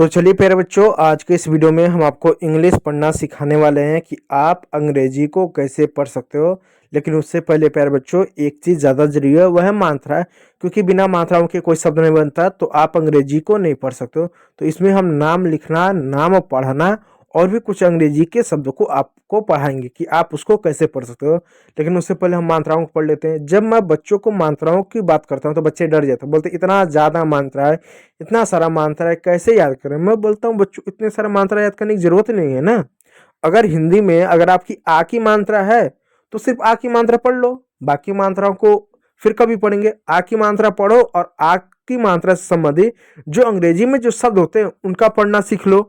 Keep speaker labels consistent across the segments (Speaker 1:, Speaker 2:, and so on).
Speaker 1: तो चलिए प्यारे बच्चों, आज के इस वीडियो में हम आपको इंग्लिश पढ़ना सिखाने वाले हैं कि आप अंग्रेजी को कैसे पढ़ सकते हो। लेकिन उससे पहले प्यारे बच्चों, एक चीज़ ज़्यादा जरूरी है, वह है मात्रा। क्योंकि बिना मात्राओं के कोई शब्द नहीं बनता, तो आप अंग्रेजी को नहीं पढ़ सकते हो। तो इसमें हम नाम लिखना, नाम पढ़ना और भी कुछ अंग्रेजी के शब्दों को आपको पढ़ाएंगे कि आप उसको कैसे पढ़ सकते हो। लेकिन उससे पहले हम मात्राओं को पढ़ लेते हैं। जब मैं बच्चों को मात्राओं की बात करता हूँ तो बच्चे डर जाते हैं, बोलते इतना ज़्यादा मात्रा है, इतना सारा मात्रा है, कैसे याद करें। मैं बोलता हूँ बच्चों, इतने सारा मात्रा याद करने की जरूरत नहीं है ना। अगर हिंदी में अगर आपकी आ की मात्रा है तो सिर्फ आ की मात्रा पढ़ लो, बाकी मात्राओं को फिर कभी पढ़ेंगे। आ की मात्रा पढ़ो और आ की मात्रा से संबंधित जो अंग्रेजी में जो शब्द होते हैं उनका पढ़ना सीख लो।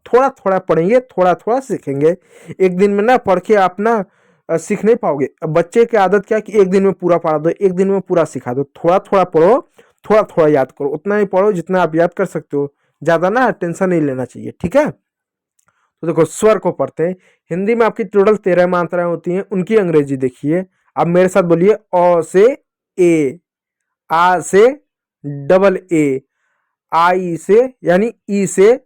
Speaker 1: थोड़ा थोड़ा पढ़ेंगे, थोड़ा थोड़ा सीखेंगे। एक दिन में ना पढ़ के आप ना सीख नहीं पाओगे। अब बच्चे की आदत क्या है कि एक दिन में पूरा पढ़ा दो, एक दिन में पूरा सिखा दो। थोड़ा थोड़ा पढ़ो, थोड़ा थोड़ा याद करो, उतना ही पढ़ो जितना आप याद कर सकते हो। ज़्यादा ना टेंशन नहीं लेना चाहिए, ठीक है। तो देखो, स्वर को पढ़ते हैं। हिंदी में आपकी टोटल 13 मात्राएं होती हैं, उनकी अंग्रेजी देखिए। आप मेरे साथ बोलिए, अ से ए, आ से डबल ए, आई से यानी ई से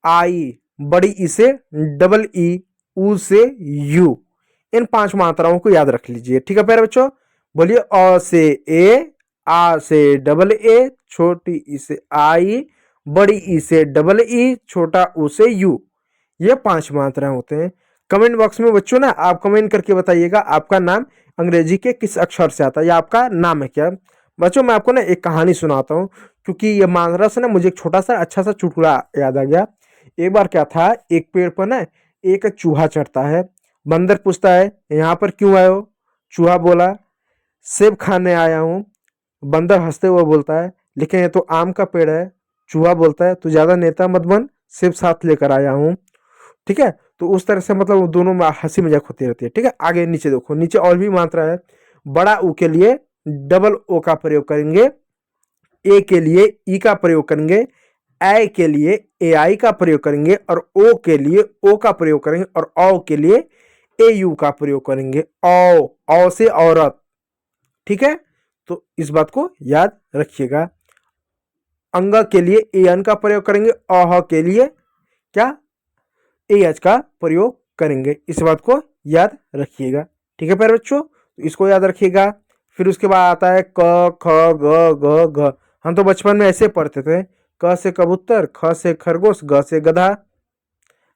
Speaker 1: आई, बड़ी ई से डबल ई, ऊ से यू। इन 5 मात्राओं को याद रख लीजिए, ठीक है प्यारे बच्चों। बोलिए, अ से ए, आ से डबल ए, छोटी ई से आई, बड़ी ई से डबल ई, छोटा ऊ से यू। ये 5 मात्राएं होते हैं। कमेंट बॉक्स में बच्चों ना आप कमेंट करके बताइएगा आपका नाम अंग्रेजी के किस अक्षर से आता है या आपका नाम है क्या। बच्चों, मैं आपको ना एक कहानी सुनाता हूँ, क्योंकि ये मात्रा से ना मुझे एक छोटा सा अच्छा सा चुटकुला याद आ गया। एक बार क्या था, एक पेड़ पर ना एक चूहा चढ़ता है। बंदर पूछता है, यहाँ पर क्यों आए हो? चूहा बोला, सेब खाने आया हूँ। बंदर हंसते हुए बोलता है, लेकिन ये तो आम का पेड़ है। चूहा बोलता है, तू ज्यादा नेता मत बन, सेब साथ लेकर आया हूँ। ठीक है। तो उस तरह से मतलब दोनों में हंसी मजाक होती रहती है, ठीक है। आगे नीचे देखो, नीचे और भी मात्रा है। बड़ा ऊ के लिए डबल ओ का प्रयोग करेंगे, ए के लिए ई का प्रयोग करेंगे, ए के लिए ए आई का प्रयोग करेंगे, और ओ के लिए ओ का प्रयोग करेंगे, और औ के लिए ए यू का प्रयोग करेंगे। औ से औरत, ठीक है। तो इस बात को याद रखिएगा। अंग के लिए ए अन का प्रयोग करेंगे, अह के लिए क्या, ए एच का प्रयोग करेंगे। इस बात को याद रखिएगा, ठीक है प्यारे बच्चों। तो इसको याद रखिएगा। फिर उसके बाद आता है क ख ग घ। हम तो बचपन में ऐसे पढ़ते थे, क से कबूतर, ख से खरगोश, ग से गधा।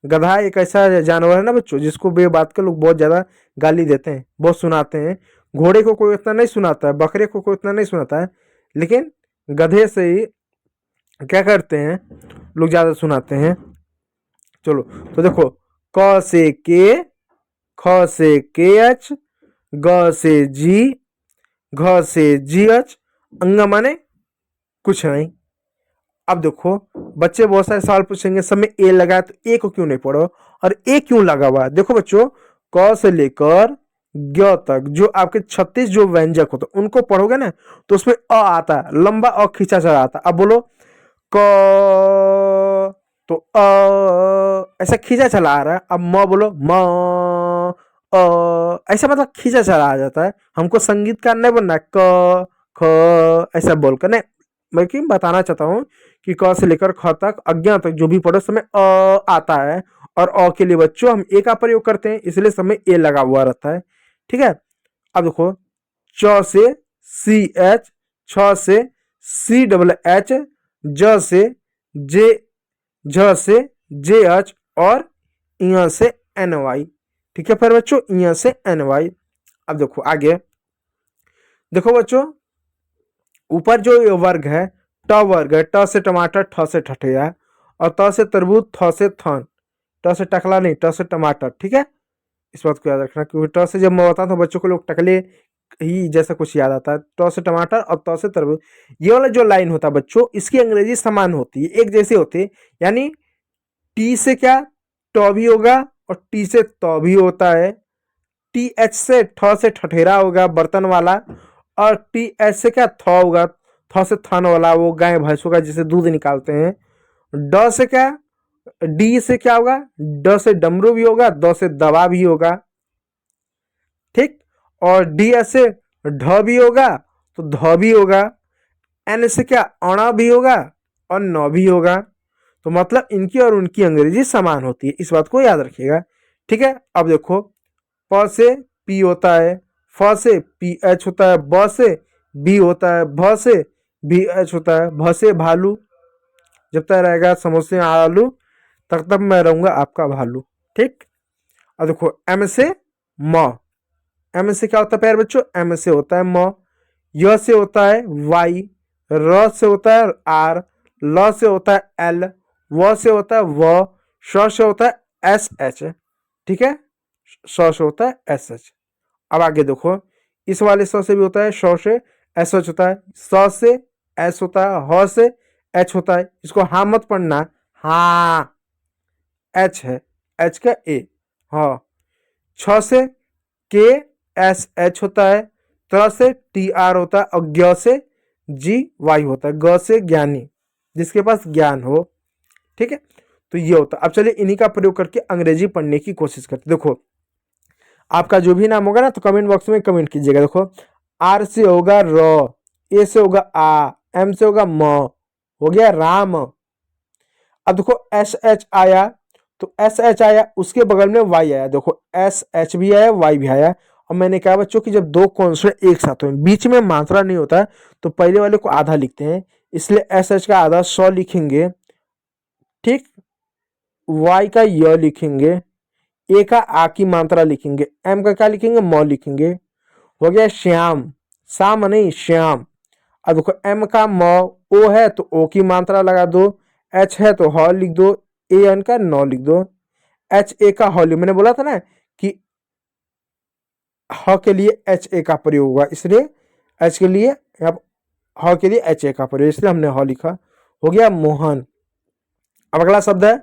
Speaker 1: गधा एक ऐसा जानवर है ना बच्चों, जिसको बे बात के लोग बहुत ज्यादा गाली देते हैं, बहुत सुनाते हैं। घोड़े को कोई इतना नहीं सुनाता है, बकरे को कोई इतना नहीं सुनाता है, लेकिन गधे से ही क्या करते हैं लोग, ज्यादा सुनाते हैं। चलो, तो देखो, क से के, ख से के एच, ग से जी, घ से जी एच। अंग माने कुछ नहीं। अब देखो, बच्चे बहुत सारे सवाल पूछेंगे, सब में ए लगा है, तो ए को क्यों नहीं पढ़ो और ए क्यों लगा हुआ है। देखो बच्चों, क से लेकर ग तक जो आपके 36 जो व्यंजक होते हैं उनको पढ़ोगे ना, तो उसमें अ आता है, लंबा अ खींचा चला आता है। अब बोलो क, तो ऐसा खींचा चला आ रहा है। अब म बोलो, म ऐसा मतलब खींचा चला आ जाता है। हमको संगीतकार नहीं बनना है, क ख ऐसा बोलकर नहीं। मैं क्यों बताना चाहता हूँ कि क से लेकर ख तक, अज्ञा तक जो भी पढ़ो समय आता है, और अ के लिए बच्चों हम ए का प्रयोग करते हैं, इसलिए समय ए लगा हुआ रहता है, ठीक है। अब देखो, च से सी एच, छ से सी डबल एच, ज से जे, झ से जे एच, और इ से एन वाई, ठीक है फिर बच्चों, इ से एन वाई। अब देखो आगे, देखो बच्चों, ऊपर जो ये वर्ग है, ट वर्ग है, ट से टमाटर, ठ से ठठिया, और त से तरबूज, थ से थन, ट से टकला नहीं, ट से टमाटर, ठीक है। इस बात को याद रखना, क्योंकि ट से जब मैं बताता हूँ बच्चों को लोग टकले ही जैसा कुछ याद आता है। ट से टमाटर और त से तरबूज, ये वाला जो लाइन होता है बच्चों, इसकी अंग्रेजी समान होती है, एक जैसी होती है। यानी टी से क्या, ट भी होगा, और टी से त भी होता है। टी एच से ठ से ठठेरा होगा, बर्तन वाला, और टी एच से क्या, थ होगा, थ से थन वाला, वो गाय भैंस होगा जिसे दूध निकालते हैं। ड से क्या, डी से क्या होगा, ड से डमरू भी होगा, द से दवा भी होगा, ठीक। और डी एस से ढ भी होगा, तो ध भी होगा। एन से क्या, अणा भी होगा और न भी होगा। तो मतलब इनकी और उनकी अंग्रेजी समान होती है, इस बात को याद रखिएगा। ठीक है, अब देखो प से पी होता है, फ से पी एच होता है, ब से बी होता है, भ से बी एच होता है, भ से भालू, जब तक रहेगा समोसे में आलू तब तक मैं रहूंगा आपका भालू। ठीक, अब देखो एम से म, एम से क्या होता है प्यारे बच्चों, एम से होता है म, य से होता है वाई, र से होता है आर, ल से होता है एल, व से होता है व, श से होता है एस एच। ठीक है, श से होता है एस एच। अब आगे देखो इस वाले स से भी होता है, श से एस एच होता है, स से एस होता है, ह से एच होता है, इसको हाँ मत पढ़ना, हाँ एच है, एच का ए, हाँ। छ से के एस एच होता है, त से टी आर होता है, और ग्य से जी वाई होता है, ग से ज्ञानी, जिसके पास ज्ञान हो। ठीक है, तो ये होता है। अब चलिए इन्हीं का प्रयोग करके अंग्रेजी पढ़ने की कोशिश करते। देखो आपका जो भी नाम होगा ना तो कमेंट बॉक्स में कमेंट कीजिएगा। देखो आर से होगा र, ए से होगा आ, एम से होगा म, हो गया राम। अब देखो एस एच आया, तो एस एच आया, उसके बगल में वाई आया, देखो एस एच भी आया, वाई भी आया। और मैंने कहा बच्चों कि जब दो कॉन्सोनेंट एक साथ हो, बीच में मात्रा नहीं होता, तो पहले वाले को आधा लिखते हैं, इसलिए एस एच का आधा 100 लिखेंगे। ठीक, वाई का य लिखेंगे, ए का आ की मात्रा लिखेंगे, एम का क्या लिखेंगे, म लिखेंगे, हो गया श्याम, शाम नहीं श्याम। अब देखो एम का म, ओ है तो ओ की मात्रा लगा दो, एच है तो ह लिख दो, ए एन का नौ लिख दो, एच ए का ह, मैंने बोला था ना कि ह के लिए एच ए का प्रयोग होगा, इसलिए एच के लिए अब ह के लिए एच ए का प्रयोग, इसलिए हमने ह लिखा, हो गया मोहन। अब अगला शब्द है,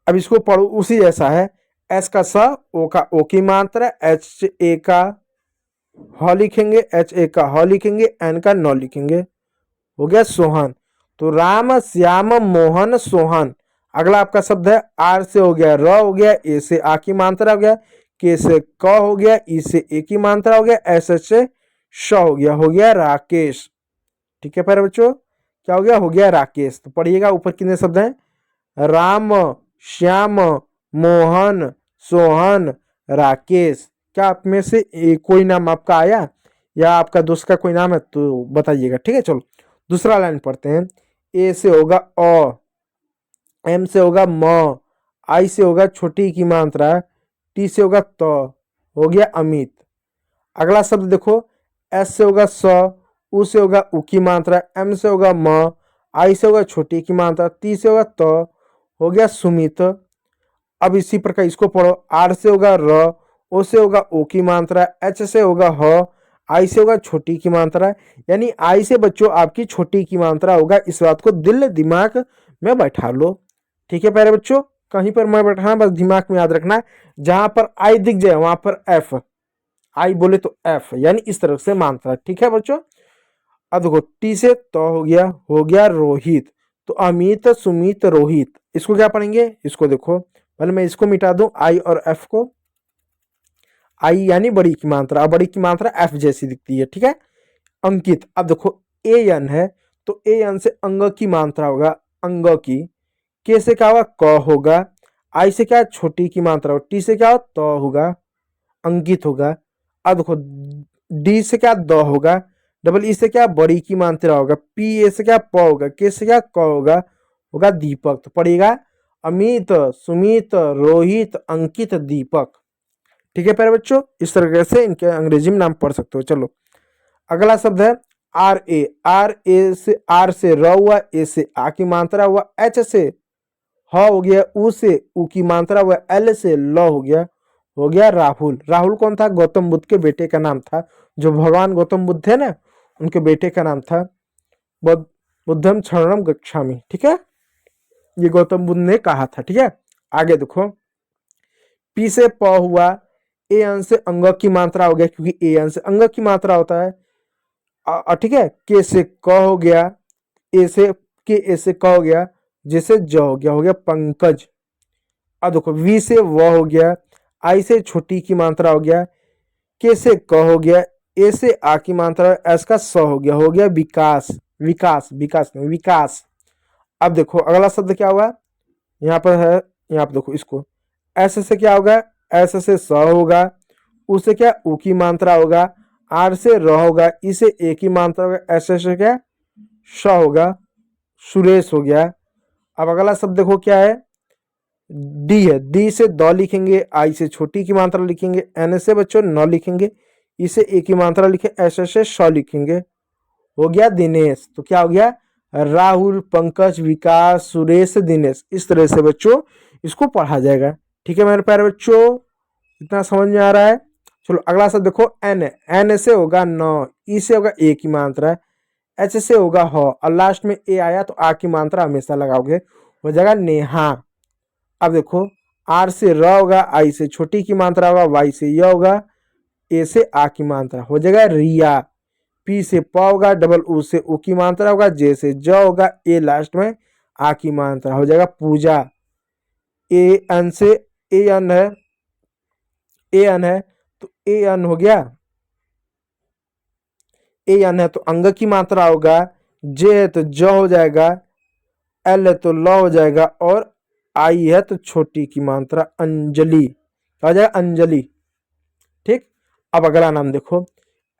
Speaker 1: अब इसको पढ़ो उसी जैसा है, एस का स, ओ का ओ की मात्रा, एच ए का ह लिखेंगे, एच ए का ह लिखेंगे, एन का नौ लिखेंगे, हो गया सोहन। तो राम श्याम मोहन सोहन। अगला आपका शब्द है, आर से हो गया र, हो गया ए से आ की मात्रा हो गया, के से क हो गया, ई से ए की मात्रा हो गया, एस एच से श हो गया राकेश। ठीक है प्यारे बच्चों, क्या हो गया राकेश। तो पढ़िएगा ऊपर कितने शब्द हैं, राम श्याम मोहन सोहन राकेश। क्या आप में से कोई नाम आपका आया या आपका दोस्त का कोई नाम है तो बताइएगा। ठीक है, चलो दूसरा लाइन पढ़ते हैं। ए से होगा अ, एम से होगा म, आई से होगा छोटी की मात्रा, टी से होगा त, हो गया अमित। अगला शब्द देखो, एस से होगा स, उ से होगा उ की मात्रा, एम से होगा म, आई से होगा छोटी की मात्रा, टी से होगा त, हो गया सुमित। अब इसी प्रकार इसको पढ़ो, आर से होगा र, ओ से होगा ओ की मात्रा, एच से होगा ह, आई से होगा छोटी की मात्रा, यानी आई से बच्चों आपकी छोटी की मात्रा होगा, इस बात को दिल दिमाग में बैठा लो। ठीक है प्यारे बच्चों, कहीं पर मैं बैठा बस दिमाग में याद रखना, जहां पर आई दिख जाए वहां पर एफ, आई बोले तो एफ, यानी इस तरह से मात्रा। ठीक है बच्चों, अब देखो टी से तो हो गया रोहित, तो अमित सुमित रोहित। इसको क्या पढ़ेंगे, इसको देखो पहले मैं इसको मिटा दूं आई और एफ को, आई यानी बड़ी की मात्रा, बड़ी की मात्रा एफ जैसी दिखती है। ठीक है, अंकित। अब देखो ए एन है, तो ए एन से अंग की मात्रा होगा, अंग की, के से क्या होगा क होगा, आई से क्या छोटी की मात्रा हो, टी से क्या हो तो होगा, अंकित होगा। अब देखो डी से क्या द होगा, डबल ई से क्या बड़ी की मात्रा होगा, पी ए से क्या प होगा, के से क्या क होगा, होगा दीपक। तो पढ़िएगा अमित सुमित रोहित अंकित दीपक। ठीक है प्यारे बच्चों, इस तरीके से इनके अंग्रेजी में नाम पढ़ सकते हो। चलो अगला शब्द है आर ए, आर से र हुआ, ए से आ की मात्रा हुआ, एच से ह हो गया, उ से उ की मात्रा हुआ, एल से ल हो गया राहुल। राहुल कौन था, गौतम बुद्ध के बेटे का नाम था, जो भगवान गौतम बुद्ध थे ना उनके बेटे का नाम था, बुद्धम शरणम गच्छामि। ठीक है, ये गौतम बुद्ध ने कहा था। ठीक है, आगे देखो पी से प हुआ, ए अन से अंग की मात्रा हो गया, क्योंकि ए अन से अंग की मात्रा होता है। ठीक है, के से क हो गया, ए से के ए से क हो गया, जैसे ज हो गया पंकज। अब देखो वी से व हो गया, आई से छोटी की मात्रा हो गया, के से क हो गया, ए से आ की मात्रा, एस का स हो गया विकास, विकास विकास नहीं विकास। अब देखो अगला शब्द क्या होगा, यहाँ पर है, यहाँ पर देखो इसको, ऐसे से क्या होगा, ऐसे से स होगा, उससे क्या ऊ की मात्रा होगा, आर से र होगा, इसे ए की मात्रा होगा, ऐसे से क्या श होगा, सुरेश हो गया। अब अगला शब्द देखो क्या है, डी है, डी से द लिखेंगे, आई से छोटी की मात्रा लिखेंगे, एन से बच्चों न लिखेंगे, इसे ए की मात्रा लिखे, ऐसे से श लिखेंगे, हो गया दिनेश। तो क्या हो गया, राहुल, पंकज, विकास, सुरेश, दिनेश। इस तरह से बच्चों इसको पढ़ा जाएगा। ठीक है मेरे प्यारे बच्चों, इतना समझ में आ रहा है। चलो अगला शब्द देखो, एन है, एन से होगा न, ई से होगा ए की मात्रा, एच से होगा ह, और लास्ट में ए आया तो आ की मात्रा हमेशा लगाओगे, हो जाएगा नेहा। अब देखो आर से र होगा, आई से छोटी की मात्रा होगा, वाई से य होगा, ए से आ की मात्रा, हो जाएगा रिया। पी से प होगा, डबल ऊ से ऊ की मात्रा होगा, जे से ज होगा, ए लास्ट में आ की मात्रा, हो जाएगा पूजा। ए एन से ए एन है, ए एन है तो ए एन हो गया, ए एन है तो अंग की मात्रा होगा, जे है तो ज हो जाएगा, एल है तो ल हो जाएगा, और आई है तो छोटी की मात्रा अंजलि, क्या हो जाएगा अंजलि। ठीक, अब अगला नाम देखो,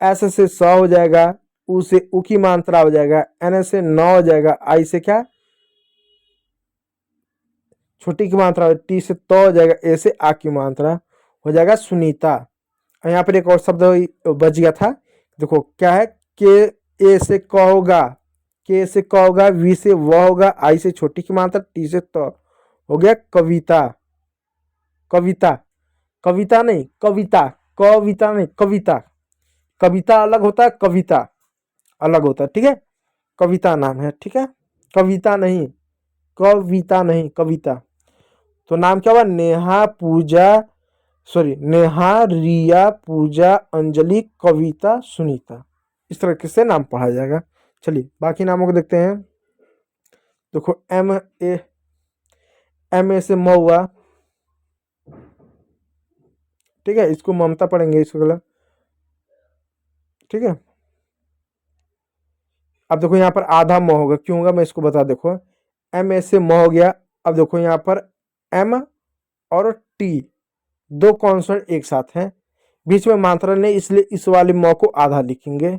Speaker 1: एस से स हो जाएगा, ऊ से ऊ की मात्रा हो जाएगा, एन से न हो जाएगा, आई से क्या छोटी की मात्रा, टी से तो हो जाएगा, ए से आ की मात्रा, हो जाएगा सुनीता। और यहाँ पर एक और शब्द बच गया था, देखो क्या है, के ए से क होगा, के से क होगा, वी से व होगा, आई से छोटी की मात्रा, टी से तो, हो गया कविता। कविता, कविता नहीं कविता, कविता नहीं कविता, कविता अलग होता है, कविता अलग होता है। ठीक है, कविता नाम है, ठीक है, कविता नहीं, कविता नहीं कविता। तो नाम क्या हुआ, नेहा, पूजा, सॉरी नेहा, रिया, पूजा, अंजलि, कविता, सुनीता। इस तरह से नाम पढ़ा जाएगा। चलिए बाकी नामों को देखते हैं। देखो एम ए से म हुआ, ठीक है, इसको ममता पढ़ेंगे इसको गलत, ठीक है। अब देखो यहाँ पर आधा म होगा, क्यों होगा मैं इसको बता, देखो एम ए से म हो गया। अब देखो यहाँ पर एम और टी दो कॉन्सोनेंट एक साथ हैं, बीच में मात्रा नहीं, इसलिए इस वाले म को आधा लिखेंगे,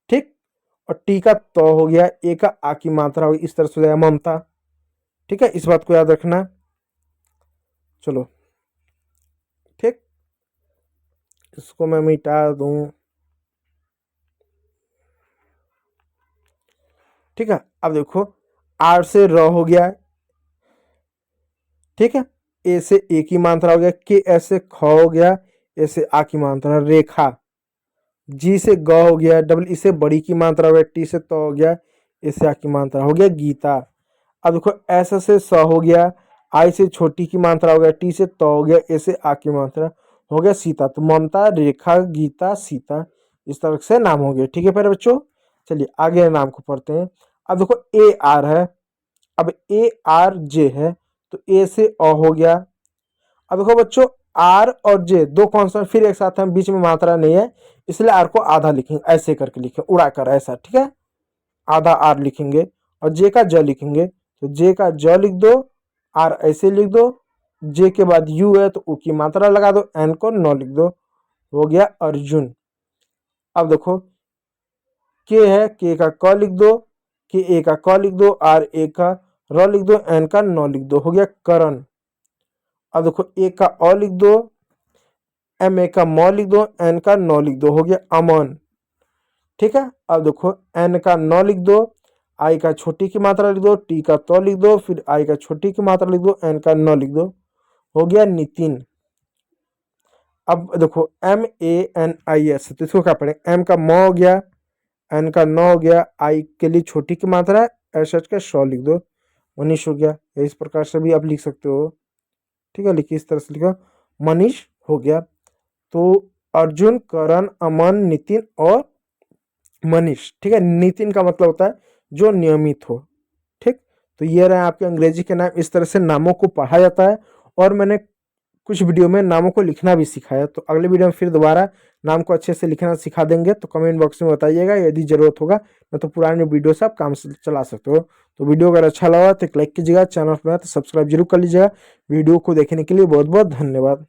Speaker 1: ठीक। और टी का तो हो गया, ए का आ की मात्रा होगी, इस तरह से हो जाएगा ममता। ठीक है, इस बात को याद रखना। चलो ठीक, इसको मैं मिटा दूं, ठीक है। अब देखो आर से र हो गया, ठीक है, ए से ए की मात्रा हो गया, के एस से ख हो गया, ए से आ की मात्रा रेखा, जी से ग हो गया, डबल ई से बड़ी की मात्रा हो गया, टी से तो हो गया, ए से आ की मात्रा हो गया गीता। अब देखो एस से स हो गया, आई से छोटी की मात्रा हो गया, टी से तो हो गया, ए से आ की मात्रा हो गया सीता। तो ममता, रेखा, गीता, सीता, इस तरह से नाम हो गए। ठीक है प्यारे बच्चों, चलिए आगे नाम को पढ़ते हैं। अब देखो ए आर है, अब ए आर जे है, तो ए से अ हो गया। अब देखो बच्चों आर और जे दो कॉन्सोनेंट फिर एक साथ हैं, बीच में मात्रा नहीं है, इसलिए आर को आधा लिखेंगे, ऐसे करके लिखें उड़ा कर ऐसा, ठीक है, आधा आर लिखेंगे। और जे का ज लिखेंगे, तो जे का ज लिख दो, आर ऐसे लिख दो, जे के बाद यू है तो ऊ की मात्रा लगा दो, एन को न लिख दो, हो गया अर्जुन। अब देखो के है, के का क लिख दो, के ए का क लिख दो, आर ए का र लिख दो, एन का न लिख दो, हो गया करण। अब देखो ए का अ लिख दो, एम ए का म लिख दो, एन का न लिख दो, हो गया अमन। ठीक है, अब देखो एन का न लिख दो, आई का छोटी की मात्रा लिख दो, टी का तो लिख दो, फिर आई का छोटी की मात्रा लिख दो, एन का न लिख दो, हो गया नितिन। अब देखो M A N I S, तो इसको क्या पढ़ेंगे, एम का म हो गया, एन का न हो गया, आई के लिए छोटी की मात्रा है, एस एच का शॉ लिख दो, मनीष हो गया। इस प्रकार से भी आप लिख सकते हो, ठीक है, लिखिए इस तरह से लिखो, मनीष हो गया। तो अर्जुन, करण, अमन, नितिन और मनीष, ठीक है। नितिन का मतलब होता है जो नियमित हो, ठीक। तो ये रहे आपके अंग्रेजी के नाम, इस तरह से नामों को पढ़ा जाता है। और मैंने कुछ वीडियो में नामों को लिखना भी सिखाया, तो अगले वीडियो में फिर दोबारा नाम को अच्छे से लिखना सिखा देंगे तो कमेंट बॉक्स में बताइएगा, यदि ज़रूरत होगा नहीं तो पुराने वीडियो से आप काम चला सकते हो। तो वीडियो अगर अच्छा लगा तो एक लाइक कीजिएगा, चैनल पर तो सब्सक्राइब जरूर कर लीजिएगा। वीडियो को देखने के लिए बहुत बहुत धन्यवाद।